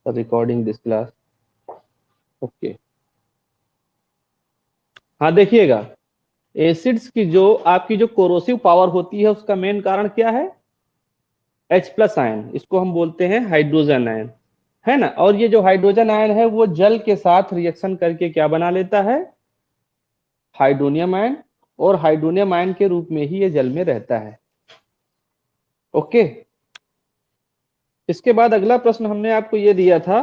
Recording this class. Okay, हाँ देखिएगा, acids की जो आपकी जो कोरोसिव पावर होती है उसका मेन कारण क्या है? H+ आयन, इसको हम बोलते हैं हाइड्रोजन आयन, है ना। और ये जो हाइड्रोजन आयन है वो जल के साथ रिएक्शन करके क्या बना लेता है? Hydronium ion. और हाइड्रोनियम आयन के रूप में ही ये जल में रहता है। ओके, इसके बाद अगला प्रश्न हमने आपको ये दिया था,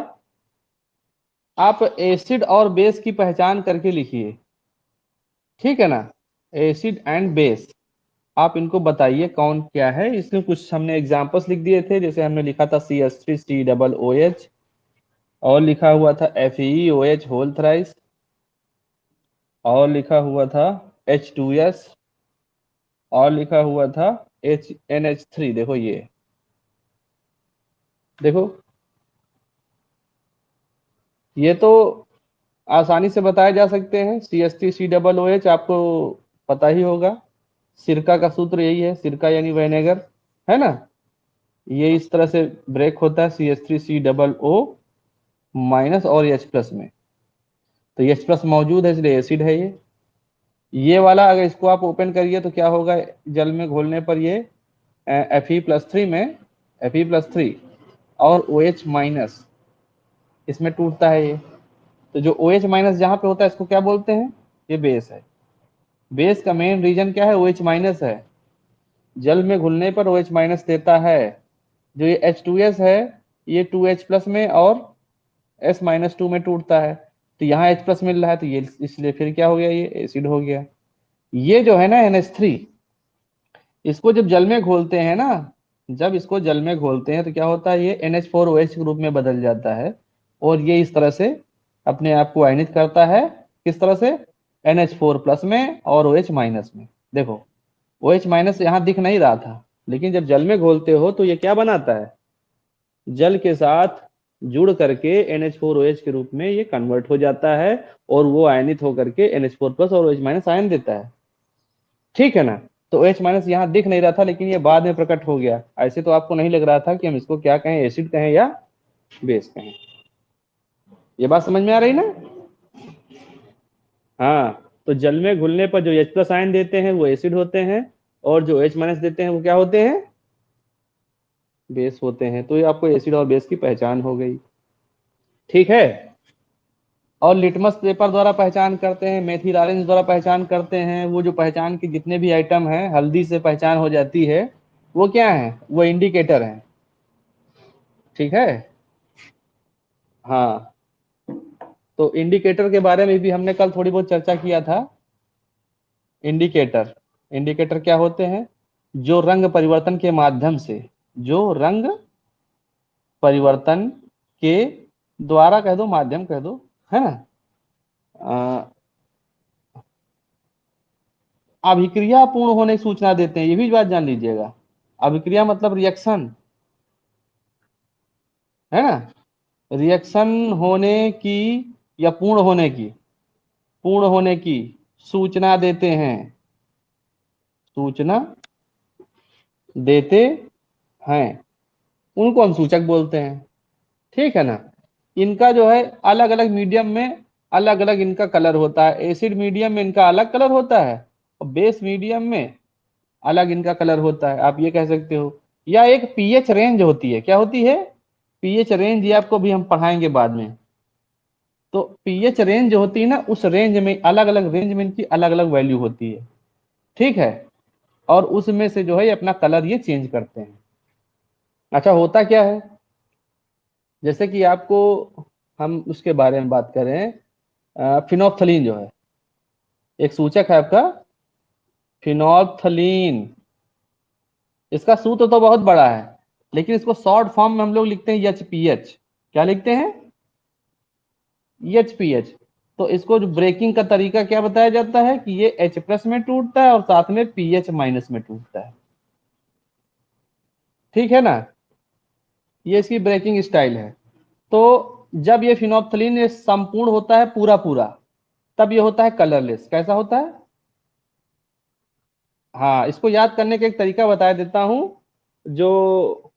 आप एसिड और बेस की पहचान करके लिखिए, ठीक है ना। एसिड एंड बेस, आप इनको बताइए कौन क्या है। इसमें कुछ हमने एग्जांपल्स लिख दिए थे, जैसे हमने लिखा था CH3COOH, और लिखा हुआ था FeOH होल थ्राइस, और लिखा हुआ था H2S, और लिखा हुआ था NH3। देखो ये, देखो ये तो आसानी से बताए जा सकते हैं। CH3COOH आपको पता ही होगा, सिरका का सूत्र यही है, सिरका यानी विनेगर, है ना। ये इस तरह से ब्रेक होता है CH3COO माइनस और H+ में, तो H+ मौजूद है इसलिए एसिड है ये वाला अगर इसको आप ओपन करिए तो क्या होगा, जल में घोलने पर ये Fe+3 में Fe+3 और OH- इसमें टूटता है ये। तो जो OH- जहां पे होता है इसको क्या बोलते हैं? ये बेस है। बेस का मेन रीजन क्या है? OH- है। जल में घुलने पर OH- देता है। जो ये H2S है ये 2H+ में और S-2 में टूटता है, तो यहाँ H+ मिल रहा है, तो ये इसलिए फिर क्या हो गया, ये एसिड हो गया। ये जो है ना NH3, इसको जब जल में घोलते हैं ना, जब इसको जल में घोलते हैं तो क्या होता है, ये NH4OH के रूप में बदल जाता है, और ये इस तरह से अपने आप को आयनित करता है। किस तरह से? NH4+ में और OH- में। देखो OH- यहाँ दिख नहीं रहा था, लेकिन जब जल में घोलते हो तो ये क्या बनाता है, जल के साथ जुड़ करके NH4OH के रूप में ये कन्वर्ट हो जाता है, और वो आयनित होकर के NH4+ और OH- आयन देता है, ठीक है ना। तो OH- यहाँ दिख नहीं रहा था, लेकिन ये बाद में प्रकट हो गया। ऐसे तो आपको नहीं लग रहा था कि हम इसको क्या कहें, एसिड कहें या बेस कहें। ये बात समझ में आ रही ना? हाँ, तो जल में घुलने पर जो H+ आयन देते हैं वो एसिड होते हैं, और जो OH- देते हैं वो क्या होते हैं? बेस होते हैं। तो ये आपको एसिड और बेस की पहचान हो गई, ठीक है। और लिटमस पेपर द्वारा पहचान करते हैं, मेथिल ऑरेंज द्वारा पहचान करते हैं। वो जो पहचान के जितने भी आइटम हैं, हल्दी से पहचान हो जाती है, वो क्या है? वो इंडिकेटर है, ठीक है। हाँ, तो इंडिकेटर के बारे में भी हमने कल थोड़ी बहुत चर्चा किया था। इंडिकेटर, इंडिकेटर क्या होते हैं? जो रंग परिवर्तन के माध्यम से, जो रंग परिवर्तन के द्वारा कह दो, माध्यम कह दो, है ना, अभिक्रिया पूर्ण होने की सूचना देते हैं। ये भी बात जान लीजिएगा, अभिक्रिया मतलब रिएक्शन, है ना। रिएक्शन होने की या पूर्ण होने की, पूर्ण होने की सूचना देते हैं, सूचना देते हैं, उनको हम सूचक बोलते हैं, ठीक है ना। इनका जो है अलग अलग मीडियम में अलग अलग इनका कलर होता है। एसिड मीडियम में इनका अलग कलर होता है, और बेस मीडियम में अलग इनका कलर होता है, आप ये कह सकते हो। या एक पीएच रेंज होती है, क्या होती है? पीएच रेंज, ये आपको भी हम पढ़ाएंगे बाद में। तो पीएच रेंज जो होती है ना, उस रेंज में अलग अलग रेंज में इनकी अलग अलग वैल्यू होती है, ठीक है। और उसमें से जो है अपना कलर ये चेंज करते हैं। अच्छा, होता क्या है, जैसे कि आपको हम उसके बारे में बात करें, फिनोल्फ्थलीन जो है एक सूचक है आपका, फिनोल्फ्थलीन। इसका सूत्र तो बहुत बड़ा है, लेकिन इसको शॉर्ट फॉर्म में हम लोग लिखते हैं HPH। क्या लिखते हैं? HPH। तो इसको जो ब्रेकिंग का तरीका क्या बताया जाता है कि ये H+ में टूटता है और साथ में PH- में टूटता है, ठीक है ना। ये इसकी ब्रेकिंग स्टाइल है। तो जब ये फिनोल्फ्थलीन संपूर्ण होता है पूरा पूरा, तब ये होता है कलरलेस। कैसा होता है? हाँ, इसको याद करने का एक तरीका बता देता हूं। जो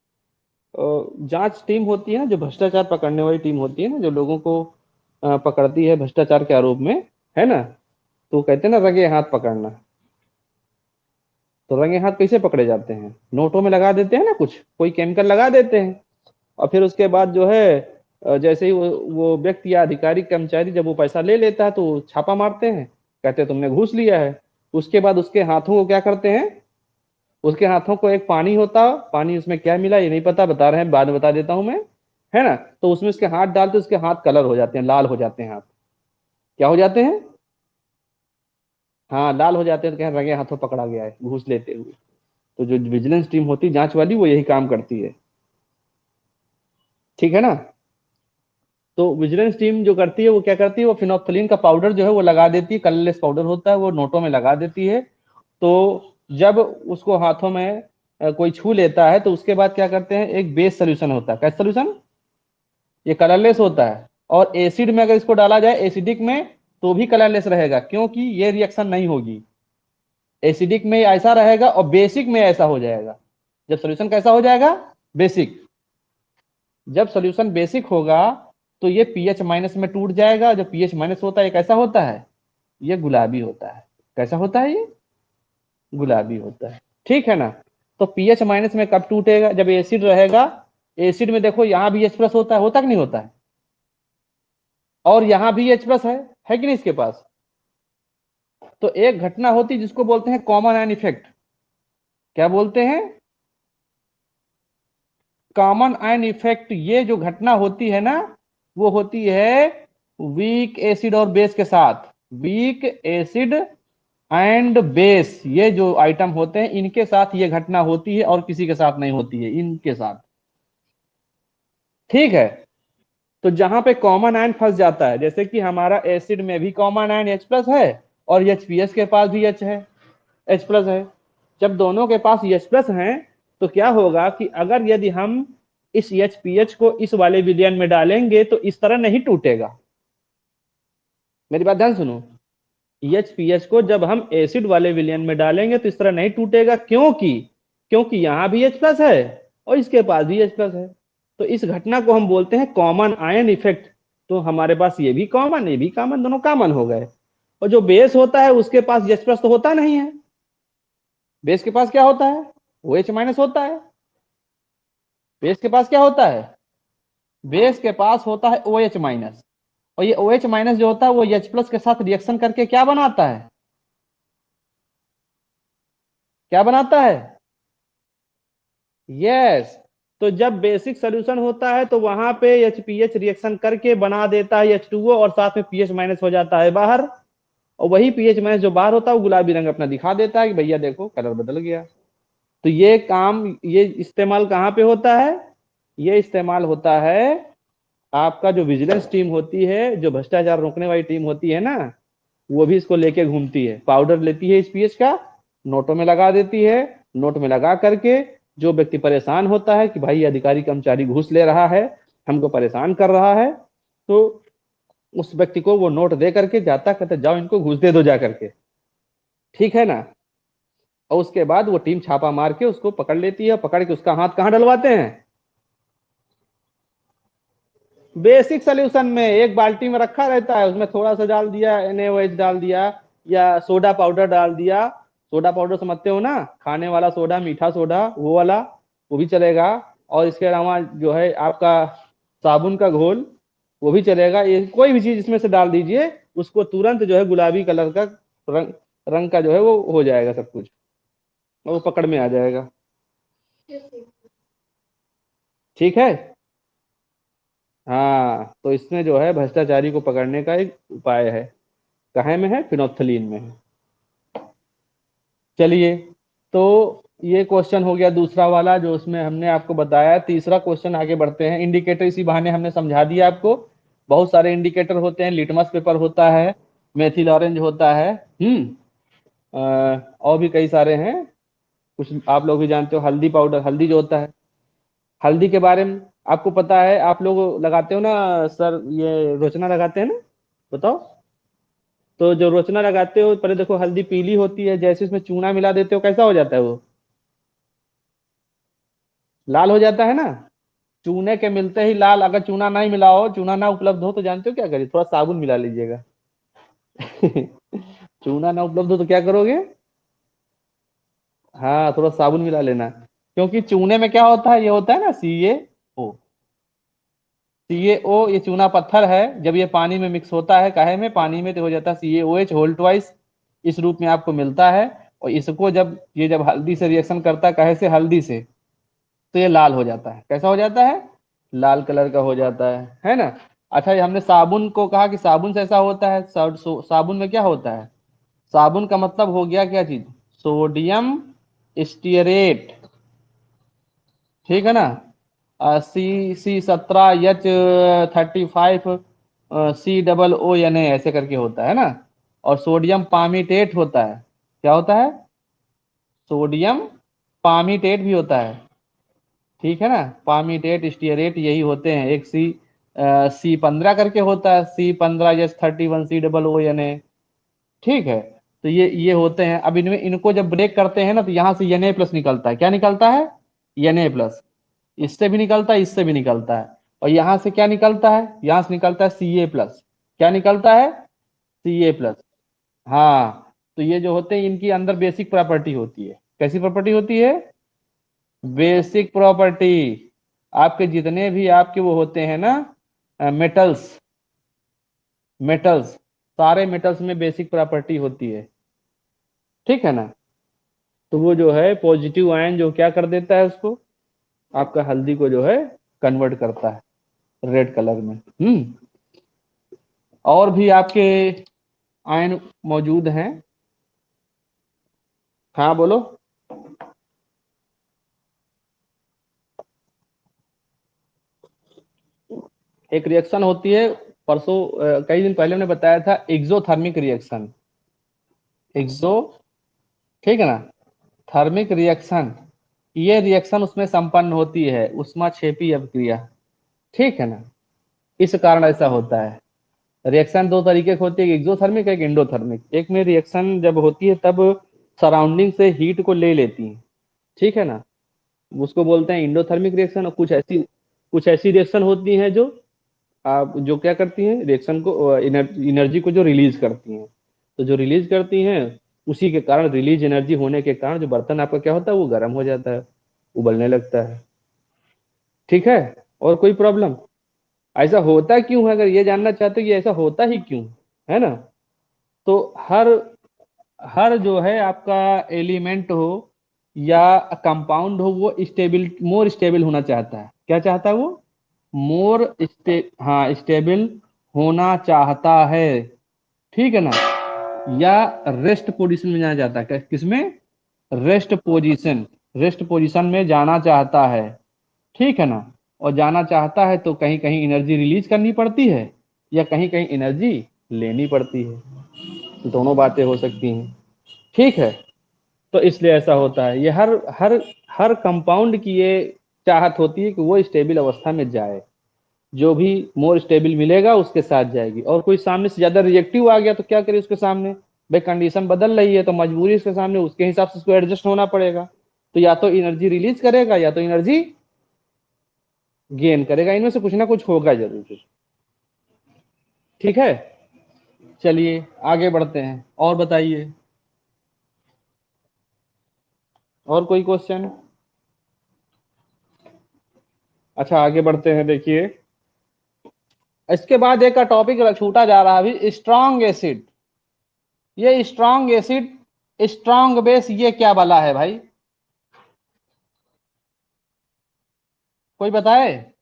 जांच टीम होती है ना, जो भ्रष्टाचार पकड़ने वाली टीम होती है ना, जो लोगों को पकड़ती है भ्रष्टाचार के आरोप में, है ना, तो कहते हैं ना रंगे हाथ पकड़ना। तो रंगे हाथ कैसे पकड़े जाते हैं? नोटों में लगा देते हैं ना, कुछ कोई केमिकल लगा देते हैं, और फिर उसके बाद जो है जैसे ही वो व्यक्ति या अधिकारी कर्मचारी जब वो पैसा ले लेता है तो छापा मारते हैं, कहते हैं तुमने घूस लिया है। उसके बाद उसके हाथों को क्या करते हैं? उसके हाथों को एक पानी होता, पानी उसमें क्या मिला ये नहीं पता, बता रहे हैं बाद में बता देता हूं मैं, है ना। तो उसमें उसके हाथ डालते, उसके हाथ कलर हो जाते हैं, लाल हो जाते हैं हाथ। क्या हो जाते हैं? हाँ, लाल हो जाते हैं, तो कहें रंगे हाथों पकड़ा गया है घूस लेते हुए। तो जो विजिलेंस टीम होती है जांच वाली, वो यही काम करती है। ठीक है ना। तो विजिलेंस टीम जो करती है वो क्या करती है, वो फिनोक्सिलिन का पाउडर जो है वो लगा देती है, कलरलेस पाउडर होता है, वो नोटों में लगा देती है। तो जब उसको हाथों में कोई छू लेता है तो उसके बाद क्या करते हैं, एक बेस सोल्यूशन होता है। कैसा सोल्यूशन? ये कलरलेस होता है। और एसिड में अगर इसको डाला जाए, एसिडिक में, तो भी कलरलेस रहेगा, क्योंकि ये रिएक्शन नहीं होगी। एसिडिक में ऐसा रहेगा और बेसिक में ऐसा हो जाएगा। जब सोल्यूशन कैसा हो जाएगा? बेसिक। जब सोल्यूशन बेसिक होगा तो ये पीएच माइनस में टूट जाएगा। जो पीएच माइनस होता है ये कैसा होता है? ये गुलाबी होता है। कैसा होता है ये? गुलाबी होता है। ठीक है ना। तो पीएच माइनस में कब टूटेगा? जब एसिड रहेगा। एसिड में देखो यहां भी एच प्लस होता कि नहीं होता है? और यहां भी एच प्लस है कि नहीं इसके पास? तो एक घटना होती है जिसको बोलते हैं कॉमन आयन इफेक्ट। क्या बोलते हैं? Common ion effect. ये जो घटना होती है ना, वो होती है वीक एसिड और बेस के साथ। वीक एसिड एंड बेस, ये जो आइटम होते हैं इनके साथ ये घटना होती है, और किसी के साथ नहीं होती है, इनके साथ। ठीक है। तो जहां पे कॉमन आयन फंस जाता है, जैसे कि हमारा एसिड में भी कॉमन आयन H प्लस है, और एच के पास भी H प्लस है। जब दोनों के पास H प्लस है, तो क्या होगा कि अगर यदि हम इस HPH को इस वाले विलयन में डालेंगे तो इस तरह नहीं टूटेगा। मेरी बात ध्यान सुनो। HPH को जब हम एसिड वाले विलयन में डालेंगे तो इस तरह नहीं टूटेगा, क्योंकि क्योंकि यहां भी H प्लस है और इसके पास भी H प्लस है। तो इस घटना को हम बोलते हैं कॉमन आयन इफेक्ट। तो हमारे पास ये भी कॉमन, ये भी कॉमन, दोनों कॉमन हो गए। और जो बेस होता है उसके पास H प्लस तो होता नहीं है। बेस के पास क्या होता है? वो H माइनस होता है। बेस के पास क्या होता है? बेस के पास होता है OH माइनस। और ये OH माइनस जो होता है वो H प्लस के साथ रिएक्शन करके क्या बनाता है? क्या बनाता है? यस। तो जब बेसिक सोल्यूशन होता है तो वहां पे HPH रिएक्शन करके बना देता है H2O, और साथ में पीएच माइनस हो जाता है बाहर। और वही पीएच माइनस जो बाहर होता है वो गुलाबी रंग अपना दिखा देता है कि भैया देखो कलर बदल गया। तो ये काम, ये इस्तेमाल कहाँ पे होता है? ये इस्तेमाल होता है आपका जो विजिलेंस टीम होती है, जो भ्रष्टाचार रोकने वाली टीम होती है ना, वो भी इसको लेके घूमती है। पाउडर लेती है HPH का, नोटों में लगा देती है। नोट में लगा करके जो व्यक्ति परेशान होता है कि भाई अधिकारी कर्मचारी घूस ले रहा है, हमको परेशान कर रहा है, तो उस व्यक्ति को वो नोट दे करके जाता, कहते जाओ इनको घूस दे दो जा करके। ठीक है ना। और उसके बाद वो टीम छापा मार के उसको पकड़ लेती है, पकड़ के उसका हाथ कहाँ डलवाते हैं? बेसिक सोल्यूशन में एक बाल्टी में रखा रहता है, उसमें थोड़ा सा डाल दिया NaOH डाल दिया, या सोडा पाउडर डाल दिया। सोडा पाउडर समझते हो ना, खाने वाला सोडा, मीठा सोडा, वो वाला, वो भी चलेगा। और इसके अलावा जो है आपका साबुन का घोल, वो भी चलेगा। ये कोई भी चीज इसमें से डाल दीजिए, उसको तुरंत जो है गुलाबी कलर का रंग, रंग का जो है वो हो जाएगा सब कुछ, और वो पकड़ में आ जाएगा। ठीक है। हाँ, तो इसमें जो है भ्रष्टाचारी को पकड़ने का एक उपाय है। कहे में है? फिनोक्थिलीन में है। चलिए, तो ये क्वेश्चन हो गया दूसरा वाला जो उसमें हमने आपको बताया। तीसरा क्वेश्चन आगे बढ़ते हैं। इंडिकेटर इसी बहाने हमने समझा दिया आपको। बहुत सारे इंडिकेटर होते हैं, लिटमस पेपर होता है, मेथिल ऑरेंज होता है, और भी कई सारे हैं। कुछ आप लोग भी जानते हो, हल्दी पाउडर, हल्दी जो होता है। हल्दी के बारे में आपको पता है? आप लोग लगाते हो ना सर, ये रोचना लगाते हैं ना? बताओ। तो जो रोचना लगाते हो, पहले देखो हल्दी पीली होती है, जैसे उसमें चूना मिला देते हो कैसा हो जाता है वो? लाल हो जाता है ना। चूने के मिलते ही लाल, अगर चूना नहीं मिला हो, चूना ना उपलब्ध हो तो जानते हो क्या करिए, थोड़ा साबुन मिला लीजिएगा। चूना ना उपलब्ध हो तो क्या करोगे? हाँ, थोड़ा साबुन मिला लेना, क्योंकि चूने में क्या होता है, ये होता है ना CaO। CaO ये चूना पत्थर है, जब ये पानी में मिक्स होता है, काहे में, पानी में, तो हो जाता है CaOH होल ट्वाइस, इस रूप में आपको मिलता है। और इसको जब ये जब हल्दी से रिएक्शन करता है, काहे से, हल्दी से, तो ये लाल हो जाता है। कैसा हो जाता है? लाल कलर का हो जाता है ना। अच्छा, ये हमने साबुन को कहा कि साबुन से ऐसा होता है, साबुन में क्या होता है? साबुन का मतलब हो गया क्या चीज? सोडियम स्टीयरेट, ठीक है ना। C17H35 COO ऐसे करके होता है ना। और सोडियम पामीटेट होता है। क्या होता है? सोडियम पामीटेट भी होता है, ठीक है ना। पामीटेट, स्टीयरेट, यही होते हैं। एक C15 करके होता है, C15H31 COO। ठीक है। तो ये होते हैं। अब इनमें, इनको जब ब्रेक करते हैं ना, तो यहाँ से Na+ निकलता है। क्या निकलता है? Na+। इससे भी निकलता है, इससे भी निकलता है। और यहाँ से क्या निकलता है? यहाँ से निकलता है Ca+। क्या निकलता है? Ca+। हाँ, तो ये जो होते हैं, इनकी अंदर बेसिक प्रॉपर्टी होती है। कैसी प्रॉपर्टी होती है? Basic property. आपके जितने भी आपके वो होते हैं ना, मेटल्स, मेटल्स, सारे मेटल्स में बेसिक प्रॉपर्टी होती है, ठीक है ना। तो वो जो है पॉजिटिव आयन जो क्या कर देता है, उसको, आपका हल्दी को जो है कन्वर्ट करता है रेड कलर में। और भी आपके आयन मौजूद हैं। हाँ बोलो। एक रिएक्शन होती है, परसों कई दिन पहले मैंने बताया था, एक्सोथर्मिक रिएक्शन। एक्सो, ठीक है ना, थर्मिक रिएक्शन। ये रिएक्शन उसमें संपन्न होती है ऊष्माक्षेपी अभिक्रिया, ठीक है ना। इस कारण ऐसा होता है। रिएक्शन दो तरीके की होती है, एक एक्सोथर्मिक, एक एंडोथर्मिक। एक में रिएक्शन जब होती है तब सराउंडिंग से हीट को ले लेती है, ठीक है ना, उसको बोलते हैं इंडोथर्मिक रिएक्शन। और कुछ ऐसी रिएक्शन होती हैं जो आप जो क्या करती हैं, रिएक्शन को, एनर्जी को जो रिलीज करती हैं। तो जो रिलीज करती हैं, उसी के कारण, रिलीज एनर्जी होने के कारण, जो बर्तन आपका क्या होता है, वो गर्म हो जाता है, उबलने लगता है, ठीक है। और कोई प्रॉब्लम? ऐसा होता क्यों है, अगर ये जानना चाहते हो कि ऐसा होता ही क्यों है ना, तो हर हर जो है आपका एलिमेंट हो या कंपाउंड हो, वो स्टेबिल, मोर स्टेबल होना चाहता है। क्या चाहता है वो? हाँ, स्टेबल होना चाहता है, ठीक है ना। या रेस्ट पोजीशन में जाना चाहता है। किसमें? रेस्ट पोजीशन, रेस्ट पोजीशन में जाना चाहता है, ठीक है ना। और जाना चाहता है तो कहीं कहीं एनर्जी रिलीज करनी पड़ती है, या कहीं कहीं एनर्जी लेनी पड़ती है। दोनों बातें हो सकती हैं, ठीक है। तो इसलिए ऐसा होता है। ये हर हर हर कंपाउंड की ये चाहत होती है कि वो स्टेबल अवस्था में जाए। जो भी मोर स्टेबल मिलेगा उसके साथ जाएगी। और कोई सामने से ज्यादा रिजेक्टिव आ गया तो क्या करे उसके सामने? भाई कंडीशन बदल रही है, तो मजबूरी उसके सामने उसके हिसाब से उसको एडजस्ट होना पड़ेगा। तो या तो एनर्जी रिलीज करेगा, या तो एनर्जी गेन करेगा। इनमें से कुछ ना कुछ होगा जरूर, ठीक है। चलिए आगे बढ़ते हैं, और बताइए, और कोई क्वेश्चन? अच्छा, आगे बढ़ते हैं। देखिए, इसके बाद एक का टॉपिक छूटा जा रहा है अभी, स्ट्रॉन्ग एसिड। ये स्ट्रॉन्ग एसिड, स्ट्रॉन्ग बेस, ये क्या वाला है भाई? कोई बताए?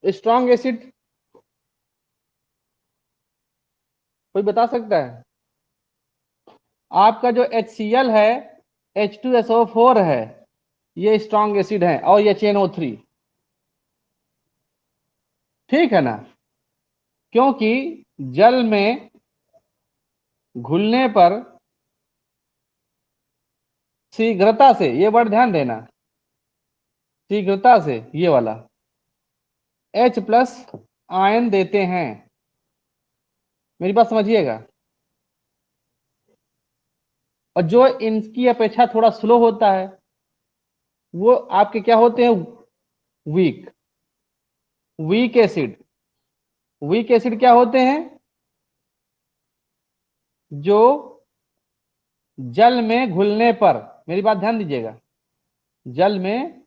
स्ट्रॉन्ग एसिड कोई बता सकता है? आपका जो HCl है, H2SO4 है, ये स्ट्रॉन्ग एसिड है, और ये CnO3, ठीक है ना। क्योंकि जल में घुलने पर शीघ्रता से, ये वर्ड ध्यान देना, शीघ्रता से ये वाला H+ आयन देते हैं। मेरी बात समझिएगा। और जो इनकी अपेक्षा थोड़ा स्लो होता है, वो आपके क्या होते हैं, weak. Weak acid, weak acid क्या होते हैं, जो जल में घुलने पर, मेरी बात ध्यान दीजिएगा, जल में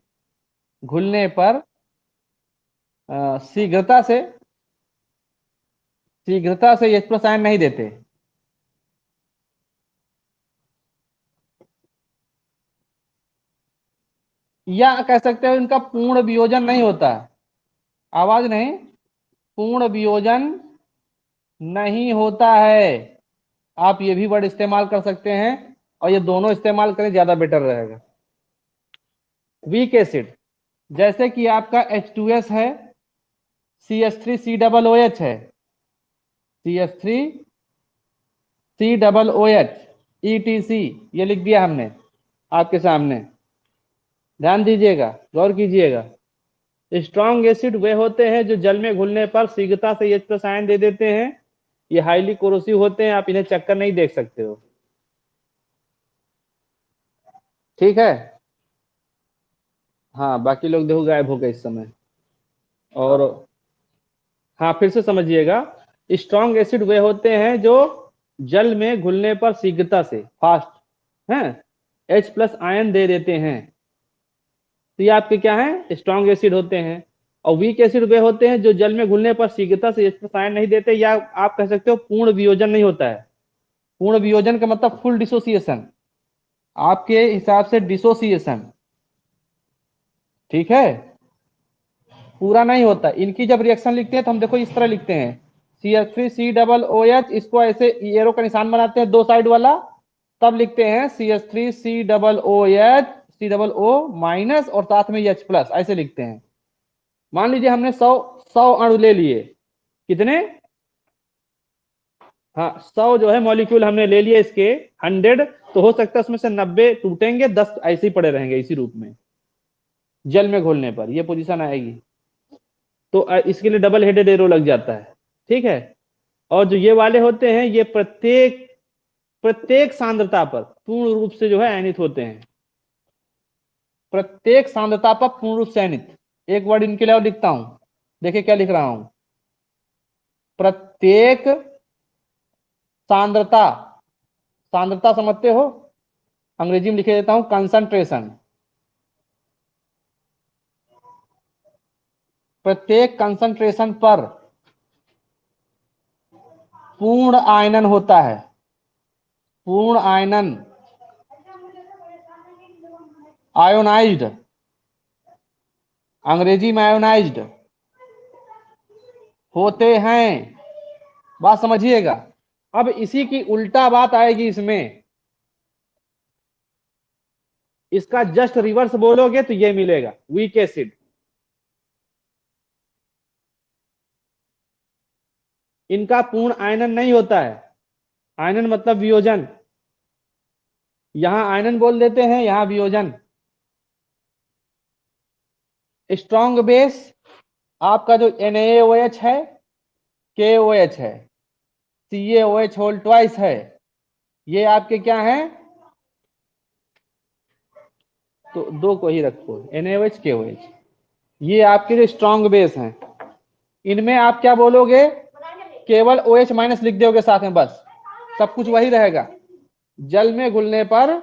घुलने पर शीघ्रता से H प्लस आयन नहीं देते, या कह सकते हो इनका पूर्ण वियोजन नहीं होता है। आवाज नहीं, पूर्ण वियोजन नहीं होता है। आप ये भी वर्ड इस्तेमाल कर सकते हैं, और ये दोनों इस्तेमाल करें ज्यादा बेटर रहेगा। वीक एसिड, जैसे कि आपका H2S है, CH3COOH है, CH3COOH, ETC, ये लिख दिया हमने आपके सामने। ध्यान दीजिएगा, गौर कीजिएगा। स्ट्रॉन्ग एसिड वे होते हैं जो जल में घुलने पर शीघ्रता से H प्लस आयन दे देते हैं। ये हाईली कोरोसिव होते हैं, आप इन्हें चक्कर नहीं देख सकते हो। ठीक है, हाँ, बाकी लोग देखो गायब हो गए इस समय। और हाँ, फिर से समझिएगा, स्ट्रॉन्ग एसिड वे होते हैं जो जल में घुलने पर शीघ्रता से, फास्ट हैं, H प्लस आयन दे देते हैं। तो ये आपके क्या है, स्ट्रॉन्ग एसिड होते हैं। और वीक एसिड वे होते हैं जो जल में घुलने पर शीघ्रता से H प्लस आयन नहीं देते, या आप कह सकते हो पूर्ण वियोजन नहीं होता है। पूर्ण वियोजन का मतलब फुल डिसोसिएशन, आपके हिसाब से डिसोसिएशन, ठीक है, पूरा नहीं होता। इनकी जब रिएक्शन लिखते हैं तो हम देखो इस तरह लिखते हैं, CH3COOH, इसको ऐसे एरो का निशान बनाते हैं दो साइड वाला, तब लिखते हैं CH3COOH, COO माइनस और साथ में H प्लस, ऐसे लिखते हैं। मान लीजिए हमने 100 अणु ले लिए, कितने, हाँ, 100 जो है मॉलिक्यूल हमने ले लिए इसके, 100, तो हो सकता है उसमें से 90 टूटेंगे, 10 ऐसे ही पड़े रहेंगे इसी रूप में, जल में घोलने पर ये पोजीशन आएगी। तो इसके लिए डबल हेडेड एरो लग जाता है, ठीक है। और जो ये वाले होते हैं, ये प्रत्येक प्रत्येक सांद्रता पर पूर्ण रूप से जो है आयनित होते हैं, प्रत्येक सांद्रता पर पूर्ण रूप से आयनित। एक वर्ड इनके लिए और लिखता हूं, देखिए क्या लिख रहा हूं, प्रत्येक सांद्रता, सांद्रता समझते हो, अंग्रेजी में लिखे देता हूं कंसंट्रेशन, प्रत्येक कंसंट्रेशन पर पूर्ण आयनन होता है, पूर्ण आयनन, आयोनाइज्ड, अंग्रेजी में आयोनाइज्ड होते हैं। बात समझिएगा। अब इसी की उल्टा बात आएगी इसमें, इसका जस्ट रिवर्स बोलोगे तो ये मिलेगा, वीक एसिड। इनका पूर्ण आयनन नहीं होता है, आयनन मतलब वियोजन, यहां आयनन बोल देते हैं, यहां वियोजन। स्ट्रॉन्ग बेस आपका जो NaOH है, KOH है, CaOH होल ट्वाइस है, ये आपके क्या है, तो दो को ही रखो, NaOH KOH, ये आपके जो स्ट्रॉन्ग बेस हैं। इनमें आप क्या बोलोगे, केवल OH माइनस लिख दोगे साथ में, बस सब कुछ वही रहेगा। जल में घुलने पर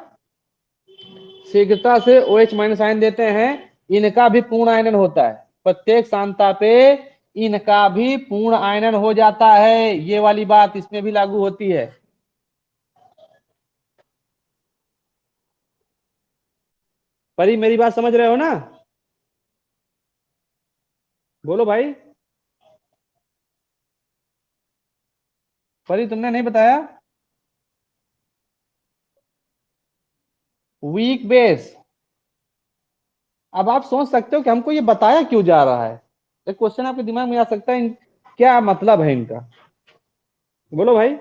शीघ्रता से OH माइनस आयन देते हैं, इनका भी पूर्ण आयनन होता है, प्रत्येक सांद्रता पे इनका भी पूर्ण आयनन हो जाता है। ये वाली बात इसमें भी लागू होती है। परी मेरी बात समझ रहे हो ना, बोलो भाई। परी तुमने नहीं बताया, वीक बेस। अब आप सोच सकते हो कि हमको ये बताया क्यों जा रहा है, एक क्वेश्चन आपके दिमाग में आ सकता है, क्या मतलब है इनका, बोलो भाई।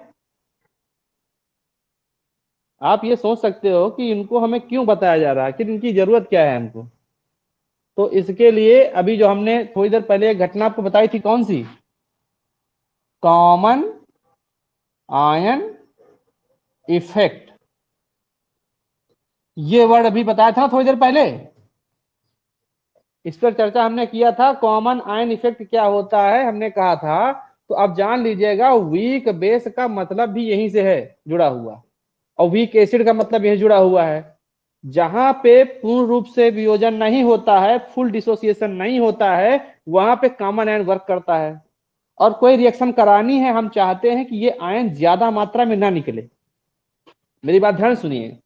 आप ये सोच सकते हो कि इनको हमें क्यों बताया जा रहा है, कि इनकी जरूरत क्या है हमको। तो इसके लिए अभी जो हमने थोड़ी देर पहले एक घटना आपको बताई थी, कौन सी, कॉमन आयन इफेक्ट, ये वर्ड अभी बताया था थोड़ी देर पहले। इस पर चर्चा हमने किया था, कॉमन आयन इफेक्ट क्या होता है हमने कहा था। तो अब जान लीजिएगा, वीक बेस का मतलब भी यहीं से है जुड़ा हुआ, और वीक एसिड का मतलब यही जुड़ा हुआ है। जहां पे पूर्ण रूप से वियोजन नहीं होता है, फुल डिसोसिएशन नहीं होता है, वहां पे कॉमन आयन वर्क करता है। और कोई रिएक्शन करानी है, हम चाहते हैं कि ये आयन ज्यादा मात्रा में ना निकले। मेरी बात ध्यान सुनिए,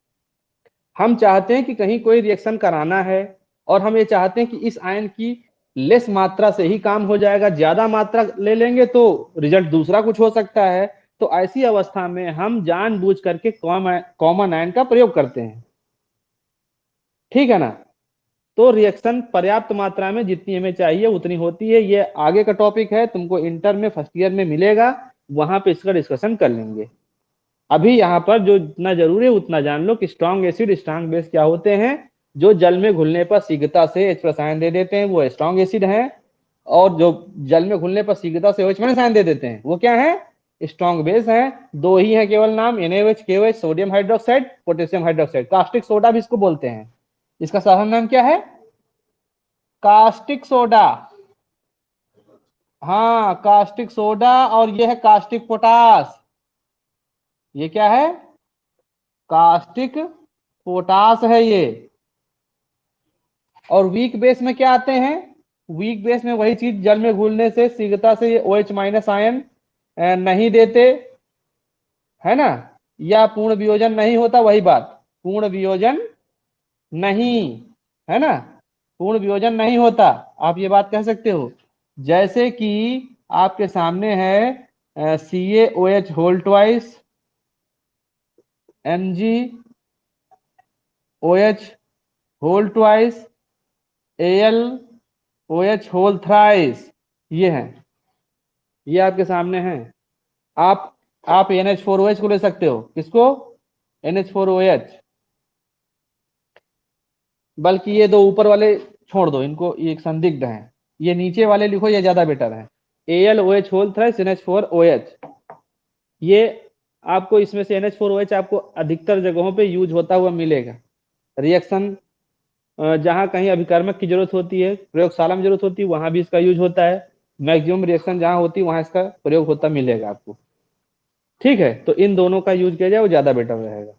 हम चाहते हैं कि कहीं कोई रिएक्शन कराना है और हम ये चाहते हैं कि इस आयन की लेस मात्रा से ही काम हो जाएगा, ज्यादा मात्रा ले लेंगे तो रिजल्ट दूसरा कुछ हो सकता है। तो ऐसी अवस्था में हम जानबूझ करके कॉमन आयन का प्रयोग करते हैं, ठीक है ना। तो रिएक्शन पर्याप्त मात्रा में जितनी हमें चाहिए उतनी होती है। ये आगे का टॉपिक है, तुमको इंटर में फर्स्ट ईयर में मिलेगा, वहां पे इसका डिस्कशन कर लेंगे। अभी यहाँ पर जो जितना जरूरी है उतना जान लो कि स्ट्रॉन्ग एसिड स्ट्रॉन्ग बेस क्या होते हैं। जो जल में घुलने पर शीघ्रता से H+ आयन दे देते हैं वो स्ट्रॉन्ग एसिड है, और जो जल में घुलने पर शीघ्रता से OH- आयन दे देते हैं वो क्या है, स्ट्रॉन्ग बेस है। दो ही है केवल नाम, NaOH KOH, sodium hydroxide, potassium hydroxide. Caustic soda भी इसको बोलते हैं, इसका साधारण नाम क्या है, कास्टिक सोडा। हाँ, कास्टिक सोडा। और ये है कास्टिक पोटास। ये क्या है, कास्टिक पोटास है ये। और वीक बेस में क्या आते हैं, वीक बेस में वही चीज, जल में घुलने से शीघ्रता से ये OH- आयन नहीं देते, है ना, या पूर्ण वियोजन नहीं होता, वही बात, पूर्ण वियोजन नहीं, है ना, पूर्ण वियोजन नहीं होता। आप ये बात कह सकते हो। जैसे कि आपके सामने है CaOH whole twice, MgOH whole twice, AlOH whole thrice, ये है, ये आपके सामने है। आप NH4OH को ले सकते हो, किसको, NH4OH। बल्कि ये दो ऊपर वाले छोड़ दो, इनको ये एक संदिग्ध हैं, ये नीचे वाले लिखो, ये ज्यादा बेटर है। AlOH whole thrice NH4OH। ये आपको इसमें से NH4OH आपको अधिकतर जगहों पे यूज होता हुआ मिलेगा। रिएक्शन जहां कहीं अभिकर्मक की जरूरत होती है, प्रयोगशाला में जरूरत होती है, वहां भी इसका यूज होता है। मैक्सिमम रिएक्शन जहां होती है वहां इसका प्रयोग होता मिलेगा आपको, ठीक है। तो इन दोनों का यूज किया जाए वो ज्यादा बेटर रहेगा।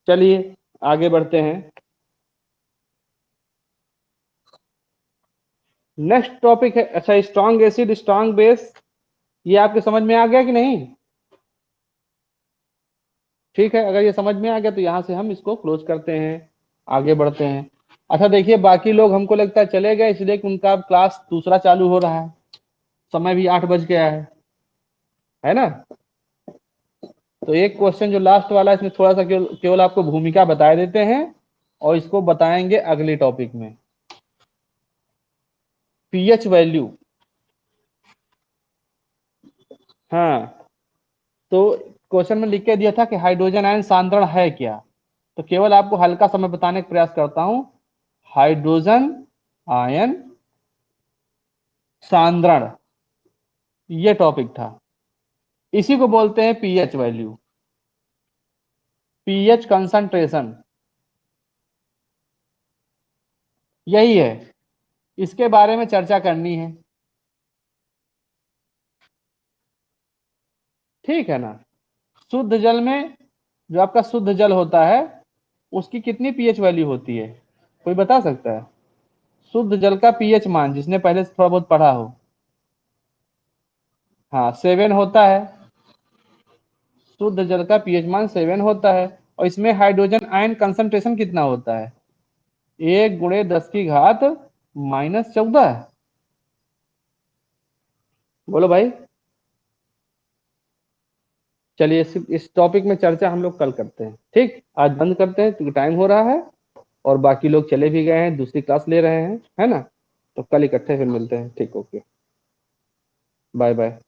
चलिए आगे बढ़ते हैं। नेक्स्ट टॉपिक है, अच्छा, स्ट्रॉन्ग एसिड स्ट्रॉन्ग बेस, ये आपके समझ में आ गया कि नहीं, ठीक है। अगर ये समझ में आ गया तो यहां से हम इसको क्लोज करते हैं, आगे बढ़ते हैं। अच्छा देखिए, बाकी लोग हमको लगता है चले गए, इसलिए कि उनका क्लास दूसरा चालू हो रहा है, समय भी 8 बज गया है ना। तो एक क्वेश्चन जो लास्ट वाला है, इसमें थोड़ा सा केवल केवल आपको भूमिका बता देते हैं, और इसको बताएंगे अगले टॉपिक में। पीएच वैल्यू, हाँ। तो क्वेश्चन में लिख के दिया था कि हाइड्रोजन आयन सांद्रण है क्या, तो केवल आपको हल्का समय बताने का प्रयास करता हूं। हाइड्रोजन आयन सांद्रण, ये टॉपिक था। इसी को बोलते हैं पीएच वैल्यू, पीएच कंसंट्रेशन, यही है। इसके बारे में चर्चा करनी है, ठीक है ना। शुद्ध जल में, जो आपका शुद्ध जल होता है, उसकी कितनी पीएच वैल्यू होती है, कोई बता सकता है, शुद्ध जल का पीएच मान, जिसने पहले से थोड़ा बहुत पढ़ा हो। हाँ, 7 होता है, शुद्ध जल का पीएच मान 7 होता है। और इसमें हाइड्रोजन आयन कंसंट्रेशन कितना होता है, 1 × 10⁻⁻14। बोलो भाई। चलिए इस टॉपिक में चर्चा हम लोग कल करते हैं, ठीक। आज बंद करते हैं क्योंकि टाइम हो रहा है, और बाकी लोग चले भी गए हैं, दूसरी क्लास ले रहे हैं, है ना। तो कल इकट्ठे फिर मिलते हैं, ठीक, ओके, बाय बाय।